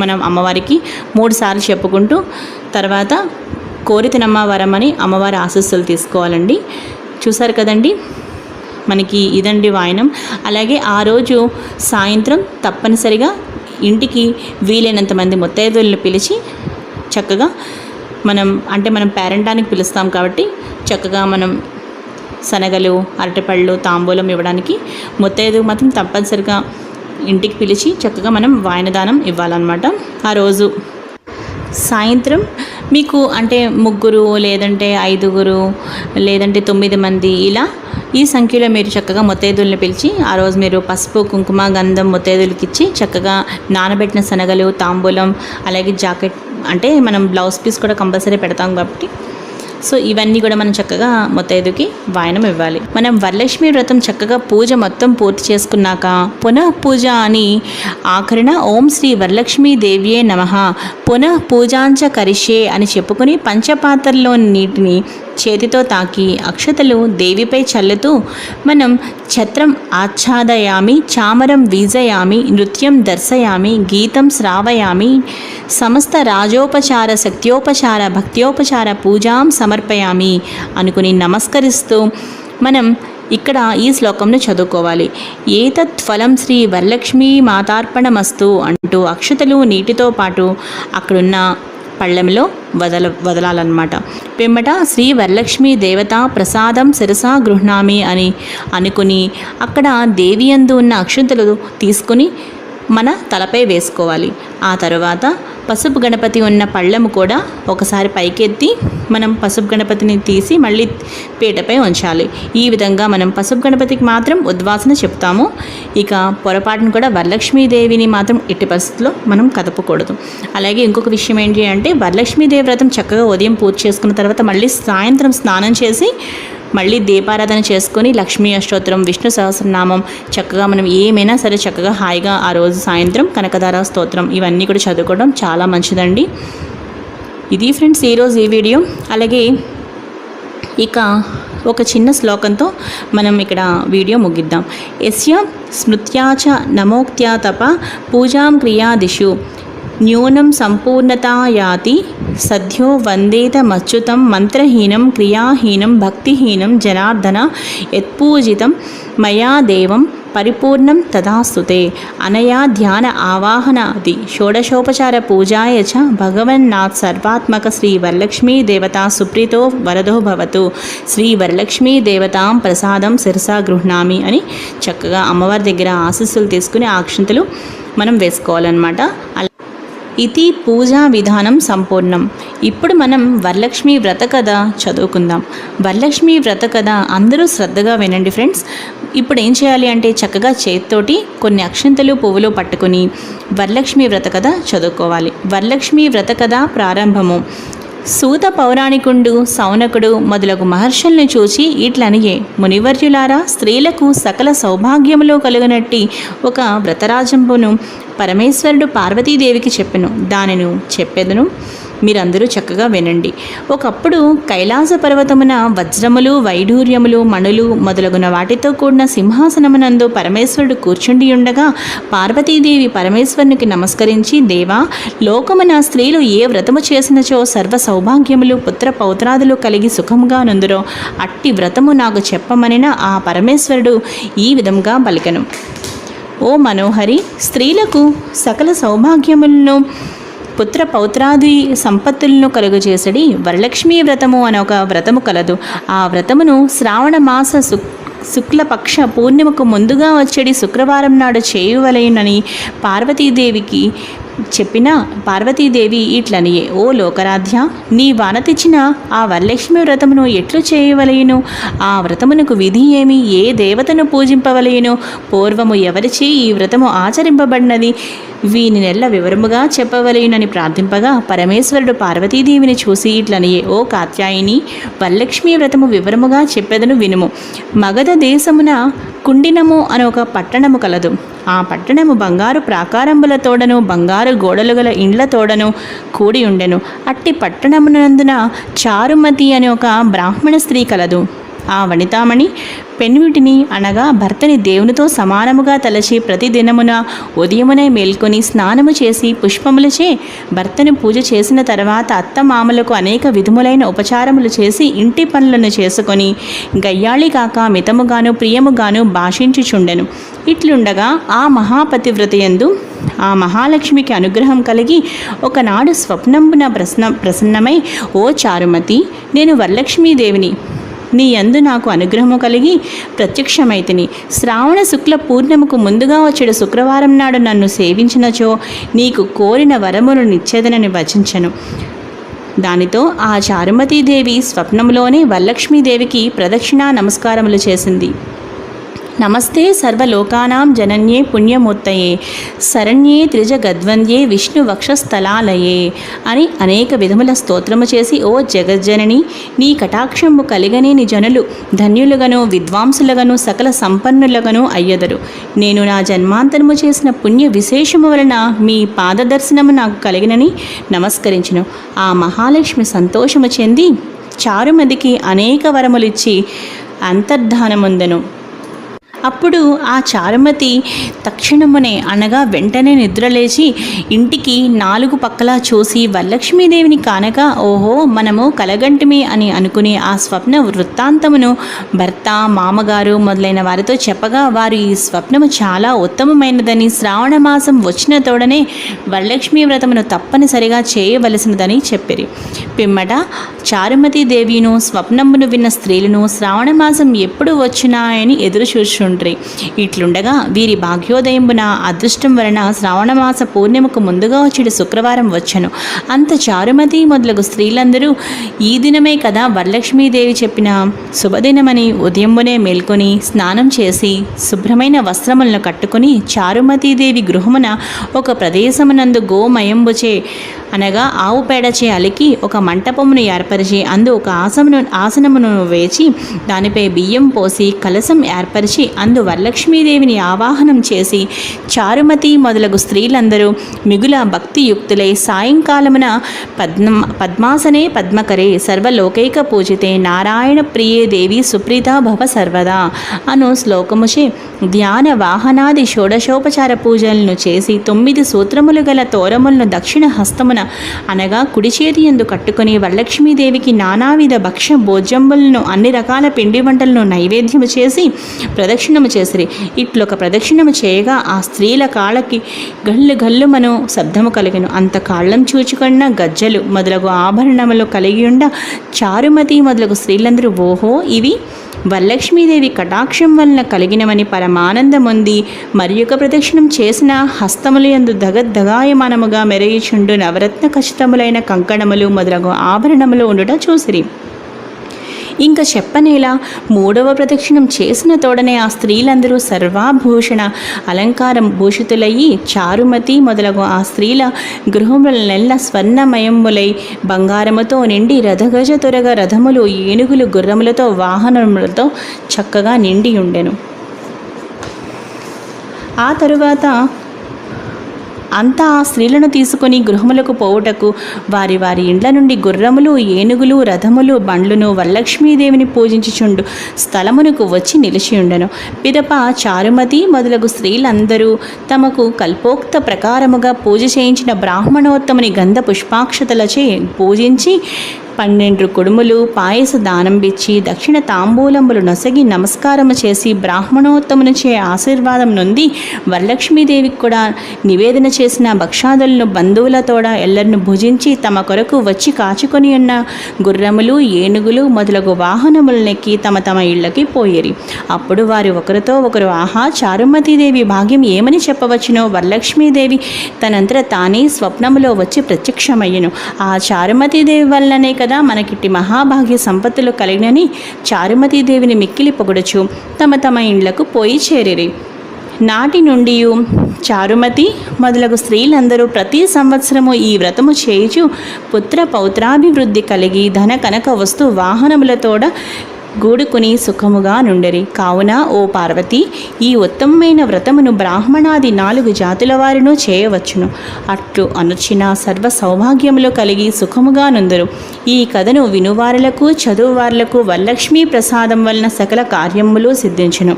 మనం అమ్మవారికి 3 సార్లు చెప్పుకుంటూ తర్వాత కోరితినమ్మ వరం అని అమ్మవారి ఆశీస్సులు తీసుకోవాలండి. చూసారు కదండి, మనకి ఇదండి వాయనం. అలాగే ఆ రోజు సాయంత్రం తప్పనిసరిగా ఇంటికి వీలైనంత మంది ముత్తైదువులను పిలిచి చక్కగా మనం పేరంటానికి పిలుస్తాం కాబట్టి చక్కగా మనం శనగలు, అరటిపళ్ళు, తాంబూలం ఇవ్వడానికి ముత్తైదువు మాత్రం తప్పనిసరిగా ఇంటికి పిలిచి చక్కగా మనం వాయనదానం ఇవ్వాలన్నమాట. ఆ రోజు సాయంత్రం మీకు అంటే 3 లేదంటే 5 లేదంటే 9 మంది ఇలా ఈ సంఖ్యలో మీరు చక్కగా ముత్తైదువులను పిలిచి ఆ రోజు మీరు పసుపు, కుంకుమ, గంధం ముత్తైదువులకి ఇచ్చి చక్కగా నానబెట్టిన శనగలు, తాంబూలం, అలాగే జాకెట్ అంటే మనం బ్లౌజ్ పీస్ కూడా కంపల్సరీ పెడతాం కాబట్టి సో ఇవన్నీ కూడా మనం చక్కగా ముత్తైదుకి వాయనం ఇవ్వాలి. మనం వరలక్ష్మి వ్రతం చక్కగా పూజ మొత్తం పూర్తి చేసుకున్నాక పునః పూజ అని ఆఖరణ ఓం శ్రీ వరలక్ష్మీ దేవ్యే నమః పునః పూజాంచ కరిష్యే అని చెప్పుకొని పంచపాత్రలోని నీటిని చేతితో తాకి అక్షతలు దేవిపై చల్లుతూ మనం ఛత్రం ఆచ్ఛాదయామి, చామరం వీజయామి, నృత్యం దర్శయామి, గీతం శ్రావయామి, సమస్త రాజోపచార, శక్త్యోపచార, భక్త్యోపచార పూజాం సమర్పయామి అనుకుని నమస్కరిస్తూ మనం ఇక్కడ ఈ శ్లోకంను చదువుకోవాలి. ఏతత్ ఫలం శ్రీ వరలక్ష్మీ మాతార్పణమస్తు అంటూ అక్షతలు నీటితో పాటు అక్కడున్న పళ్ళెంలో వదలాలన్నమాట. పిమ్మట శ్రీ వరలక్ష్మీ దేవత ప్రసాదం శిరసా గృహ్ణామి అని అనుకుని అక్కడ దేవియందు ఉన్న అక్షతలు తీసుకుని మన తలపై వేసుకోవాలి. ఆ తరువాత పసుపు గణపతి ఉన్న పళ్ళెము కూడా ఒకసారి పైకెత్తి మనం పసుపు గణపతిని తీసి మళ్ళీ పీటపై ఉంచాలి. ఈ విధంగా మనం పసుపు గణపతికి మాత్రం ఉద్వాసన చెప్తాము. ఇక పొరపాటును కూడా వరలక్ష్మీదేవిని మాత్రం ఎట్టి పరిస్థితుల్లో మనం కదపకూడదు. అలాగే ఇంకొక విషయం ఏంటి అంటే వరలక్ష్మీదేవి వ్రతం చక్కగా ఉదయం పూజ చేసుకున్న తర్వాత మళ్ళీ సాయంత్రం స్నానం చేసి మళ్ళీ దీపారాధన చేసుకొని లక్ష్మీ అష్టోత్తరం, విష్ణు సహస్రనామం చక్కగా మనం ఏమైనా సరే చక్కగా హాయిగా ఆ రోజు సాయంత్రం కనకదార స్తోత్రం ఇవన్నీ కూడా చదువుకోవడం చాలా మంచిదండి. ఇది ఫ్రెండ్స్ ఈరోజు ఈ వీడియో. అలాగే ఇక ఒక చిన్న శ్లోకంతో మనం ఇక్కడ వీడియో ముగిద్దాం. యస్య స్మృత్యాచ నమోక్త్యా తప పూజాం క్రియాదిషు న్యూనం సంపూర్ణతా యాతి సద్యో వందేతమచ్యుతం మంత్రహీనం క్రియాహీనం భక్తిహీనం జనార్దన యత్పూజితం మయా దేవం పరిపూర్ణం తదాస్తుతే అనయా ధ్యాన ఆవాహనాది షోడశోపచార పూజాయ చ భగవన్నాథ్ సర్వాత్మక శ్రీ వరలక్ష్మీ దేవతా సుప్రీతో వరదో భవతు శ్రీ వరలక్ష్మీ దేవతాం ప్రసాదం శిరసా గృహ్ణామి అని చక్కగా అమ్మవారి దగ్గర ఆశీస్సులు తీసుకుని అక్షంతలు మనం వేసుకోవాలన్నమాట. ఇది పూజా విధానం సంపూర్ణం. ఇప్పుడు మనం వరలక్ష్మి వ్రత కథ చదువుకుందాం. వరలక్ష్మి వ్రత కథ అందరూ శ్రద్ధగా వినండి ఫ్రెండ్స్. ఇప్పుడు ఏం చేయాలి అంటే చక్కగా చేతితోటి కొన్ని అక్షంతలు పువ్వులు పట్టుకుని వరలక్ష్మి వ్రత కథ చదువుకోవాలి. వరలక్ష్మి వ్రత కథ ప్రారంభము. సూత పౌరాణికుండు సౌనకుడు మొదలగు మహర్షుల్ని చూచి ఇట్లనియే, మునివర్యులారా, స్త్రీలకు సకల సౌభాగ్యములు కలుగునట్టి ఒక వ్రతరాజంబును పరమేశ్వరుడు పార్వతీదేవికి చెప్పెను. దానిని చెప్పెదను, మీరందరూ చక్కగా వినండి. ఒకప్పుడు కైలాస పర్వతమున వజ్రములు, వైఢూర్యములు, మణులు మొదలగున వాటితో కూడిన సింహాసనమునందు పరమేశ్వరుడు కూర్చుండి ఉండగా పార్వతీదేవి పరమేశ్వరునికి నమస్కరించి, దేవా, లోకమున స్త్రీలు ఏ వ్రతము చేసినచో సర్వ సౌభాగ్యములు, పుత్ర పౌత్రాదులు కలిగి సుఖముగా నుందురో అట్టి వ్రతము నాకు చెప్పమనిన ఆ పరమేశ్వరుడు ఈ విధంగా పలికెను. ఓ మనోహరి, స్త్రీలకు సకల సౌభాగ్యములను, పుత్ర పౌత్రాది సంపత్తులను కలుగజేసడి వరలక్ష్మీ వ్రతము అనే ఒక వ్రతము కలదు. ఆ వ్రతమును శ్రావణ మాస శుక్లపక్ష పూర్ణిమకు ముందుగా వచ్చేది శుక్రవారం నాడు చేయవలెనని పార్వతీదేవికి చెప్పిన పార్వతీదేవి ఇట్లనియే, ఓ లోకరాధ్య, నీ వానతిచ్చిన ఆ వరలక్ష్మి వ్రతమును ఎట్లు చేయవలయును? ఆ వ్రతమునకు విధి ఏమి? ఏ దేవతను పూజింపవలయును? పూర్వము ఎవరిచే ఈ వ్రతము ఆచరింపబడినది? వీని నెల్ల వివరముగా చెప్పవలయునని ప్రార్థింపగా పరమేశ్వరుడు పార్వతీదేవిని చూసి ఇట్లనియే, ఓ కాత్యాయిని, వరలక్ష్మి వ్రతము వివరముగా చెప్పెదను వినుము. మగధ దేశమున కుండినము అనే ఒక పట్టణము కలదు. ఆ పట్టణము బంగారు ప్రాకారంబులతోడను బంగారు గోడలు గల ఇండ్లతోడను కూడి ఉండెను. అట్టి పట్టణమునందున చారుమతి అనే ఒక బ్రాహ్మణ స్త్రీ కలదు. ఆ వనితామణి పెన్విటిని అనగా భర్తని దేవునితో సమానముగా తలచి ప్రతిదినమున ఉదయమునే మేల్కొని స్నానము చేసి పుష్పములచే భర్తను పూజ చేసిన తర్వాత అత్తమామలకు అనేక విధములైన ఉపచారములు చేసి ఇంటి పనులను చేసుకొని గయ్యాళి కాక మితముగాను ప్రియముగాను భాషించుచుండెను. ఇట్లుండగా ఆ మహాపతివ్రతయందు ఆ మహాలక్ష్మికి అనుగ్రహం కలిగి ఒకనాడు స్వప్నంబున ప్రసన్నమై, ఓ చారుమతి, నేను వరలక్ష్మీదేవిని, నీ యందు నాకు అనుగ్రహము కలిగి ప్రత్యక్షమైతిని. శ్రావణ శుక్ల పూర్ణిమకు ముందుగా వచ్చేడు శుక్రవారం నాడు నన్ను సేవించినచో నీకు కోరిన వరమును నిచ్చేదనని వచించెను. దానితో ఆ చారుమతీదేవి స్వప్నంలోనే వరలక్ష్మీదేవికి ప్రదక్షిణా నమస్కారములు చేసింది. నమస్తే సర్వలోకానాం జనన్యే పుణ్యమూర్తయే శరణ్యే త్రిజగద్వంద్యే విష్ణు వక్షస్థలాలయే అని అనేక విధముల స్తోత్రము చేసి, ఓ జగజ్జనని, నీ కటాక్షము కలిగనేని జనులు ధన్యులుగను విద్వాంసులుగను సకల సంపన్నులుగను అయ్యదరు. నేను నా జన్మాంతరము చేసిన పుణ్య విశేషము వలన మీ పాదదర్శనము నాకు కలిగినని నమస్కరించును. ఆ మహాలక్ష్మి సంతోషము చెంది చారుమతికి అనేక వరములిచ్చి అంతర్ధానముందెను. అప్పుడు ఆ చారుమతి తక్షణమునే అనగా వెంటనే నిద్రలేచి ఇంటికి 4 పక్కలా చూసి వరలక్ష్మీదేవిని కానగా, ఓహో, మనము కలగంటిమి అని అనుకుని ఆ స్వప్న వృత్తాంతమును భర్త, మామగారు మొదలైన వారితో చెప్పగా వారు ఈ స్వప్నము చాలా ఉత్తమమైనదని, శ్రావణ మాసం వచ్చిన తోడనే వరలక్ష్మీ వ్రతమును తప్పనిసరిగా చేయవలసినదని చెప్పిరి. పిమ్మట చారుమతీదేవిను స్వప్నమును విన్న స్త్రీలను శ్రావణ మాసం ఎప్పుడు వచ్చినాయని ఎదురు చూచుండ్రి. ఇట్లుండగా వీరి భాగ్యోదయంబున అదృష్టం వలన శ్రావణమాస పూర్ణిమకు ముందుగా వచ్చేడు శుక్రవారం వచ్చెను. అంత చారుమతి మొదలగు స్త్రీలందరూ ఈ దినమే కదా వరలక్ష్మీదేవి చెప్పిన శుభదినమని ఉదయంబునే మేల్కొని స్నానం చేసి శుభ్రమైన వస్త్రములను కట్టుకుని చారుమతీదేవి గృహమున ఒక ప్రదేశమునందు గోమయంబుచే అనగా ఆవు పేడచే అలికి ఒక మంటపమును ఏర్పరిచి అందు ఒక ఆసనమును వేచి దానిపై బియ్యం పోసి కలశం ఏర్పరిచి అందు వరలక్ష్మీదేవిని ఆవాహనం చేసి చారుమతి మొదలగు స్త్రీలందరూ మిగుల భక్తియుక్తులై సాయంకాలమున పద్మాసనే పద్మకరే సర్వలోకైక పూజితే నారాయణ ప్రియే దేవి సుప్రీత భవ సర్వదా అను శ్లోకముచే ధ్యాన వాహనాది షోడశోపచార పూజలను చేసి 9 సూత్రములు గల తోరములను దక్షిణ హస్తమున అనగా కుడి చేతి యందు కట్టుకుని వరలక్ష్మీదేవికి నానావిధ భక్ష్య భోజ్యంబులను అన్ని రకాల పిండి వంటలను నైవేద్యము చేసి ప్రదక్షిణ ప్రదక్షిణము చేసిరి. ఇట్లొక ప్రదక్షిణము చేయగా ఆ స్త్రీల కాళ్ళకి గల్లు గల్లుమను శబ్దము కలిగెను. అంత కాళ్ళం చూచుకున్న గజ్జలు మొదలగు ఆభరణములు కలిగి ఉండ చారుమతి మొదలగు స్త్రీలందరూ ఓహో ఇవి వరలక్ష్మీదేవి కటాక్షం వలన కలిగినవని పరమానందముంది. మరి యొక్క ప్రదక్షిణం చేసిన హస్తములు యందు దగద్దగాయమానముగా మెరయుచుండు నవరత్న ఖచ్చితములైన కంకణములు మొదలగు ఆభరణములు ఉండుట చూసిరి. ఇంకా చెప్పనేలా మూడవ ప్రదక్షిణం చేసిన తోడనే ఆ స్త్రీలందరూ సర్వాభూషణ అలంకారం భూషితులయ్యి చారుమతి మొదలగు ఆ స్త్రీల గృహములనెల్ల స్వర్ణమయములై బంగారముతో నిండి రథగజ తురగ రథములు ఏనుగులు గుర్రములతో వాహనములతో చక్కగా నిండి ఉండెను. ఆ తరువాత అంతా ఆ స్త్రీలను తీసుకొని గృహములకు పోవుటకు వారి వారి ఇండ్ల నుండి గుర్రములు ఏనుగులు రథములు బండ్లును వరలక్ష్మీదేవిని పూజించుచుండు స్థలమునకు వచ్చి నిలిచి ఉండెను. పిదప చారుమతి మొదలగు స్త్రీలందరూ తమకు కల్పోక్త ప్రకారముగా పూజ చేయించిన బ్రాహ్మణోత్తముని గంధ పుష్పాక్షతలచే పూజించి 12 కుడుములు పాయస దానంబిచ్చి దక్షిణ తాంబూలములు నొసగి నమస్కారము చేసి బ్రాహ్మణోత్తమునిచే ఆశీర్వాదం నొంది వరలక్ష్మీదేవికి కూడా నివేదన చేసిన భక్షాదులను బంధువులతోడ ఎల్లరిని భుజించి తమ కొరకు వచ్చి కాచుకొని ఉన్న గుర్రములు ఏనుగులు మొదలగు వాహనములనెక్కి తమ తమ ఇళ్ళకి పోయేరి. అప్పుడు వారు ఒకరితో ఒకరు ఆహా చారుమతీదేవి భాగ్యం ఏమని చెప్పవచ్చునో వరలక్ష్మీదేవి తనంతట తానే స్వప్నములో వచ్చి ప్రత్యక్షమయ్యను. ఆ చారుమతీదేవి వల్లనే కదా మనకిట్టి మహాభాగ్య సంపత్తులు కలిగినని చారుమతీదేవిని మిక్కిలి పొగడుచు తమ తమ ఇండ్లకు పోయి చేరిరి. నాటి నుండి చారుమతి మొదలగు స్త్రీలందరూ ప్రతి సంవత్సరము ఈ వ్రతము చేయుచు పుత్ర పౌత్రాభివృద్ధి కలిగి ధన కనక వస్తు వాహనములతోడ గూడుకుని సుఖముగా నుండెరి. కావున ఓ పార్వతి ఈ ఉత్తమమైన వ్రతమును బ్రాహ్మణాది 4 జాతుల వారిను చేయవచ్చును. అట్లు అనుచిన సర్వ సౌభాగ్యములు కలిగి సుఖముగా నుందరు. ఈ కథను వినువారులకు చదువువారులకు వరలక్ష్మీ ప్రసాదం వలన సకల కార్యములు సిద్ధించును.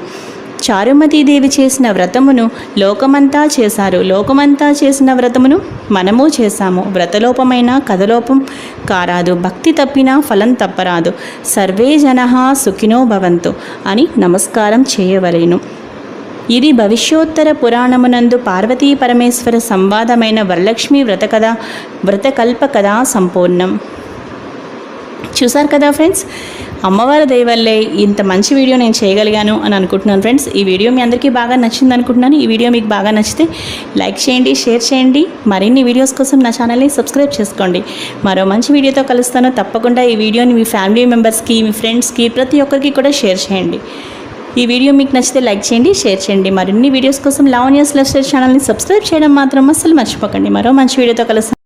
చారుమతీదేవి చేసిన వ్రతమును లోకమంతా చేశారు. లోకమంతా చేసిన వ్రతమును మనము చేశాము. వ్రతలోపమైన కథలోపం కారాదు. భక్తి తప్పినా ఫలం తప్పరాదు. సర్వే జనః సుఖినో భవంతు అని నమస్కారం చేయవలెను. ఇది భవిష్యోత్తర పురాణమునందు పార్వతీ పరమేశ్వర సంవాదమైన వరలక్ష్మీ వ్రతకల్ప కథా సంపూర్ణం. చూసారు కదా ఫ్రెండ్స్, అమ్మవారి దయ వల్లే ఇంత మంచి వీడియో నేను చేయగలిగాను అని అనుకుంటున్నాను ఫ్రెండ్స్. ఈ వీడియో మీ అందరికీ బాగా నచ్చింది అనుకుంటున్నాను. ఈ వీడియో మీకు బాగా నచ్చితే లైక్ చేయండి, షేర్ చేయండి. మరిన్ని వీడియోస్ కోసం నా ఛానల్ని సబ్స్క్రైబ్ చేసుకోండి. మరో మంచి వీడియోతో కలుస్తాను. తప్పకుండా ఈ వీడియోని మీ ఫ్యామిలీ మెంబర్స్కి, మీ ఫ్రెండ్స్కి, ప్రతి ఒక్కరికి కూడా షేర్ చేయండి. ఈ వీడియో మీకు నచ్చితే లైక్ చేయండి, షేర్ చేయండి. మరిన్ని వీడియోస్ కోసం లావణ్యాస్ లైఫ్ స్టైల్ ఛానల్ని సబ్స్క్రైబ్ చేయడం మాత్రం అస్సలు మర్చిపోకండి. మరో మంచి వీడియోతో కలుస్తాను.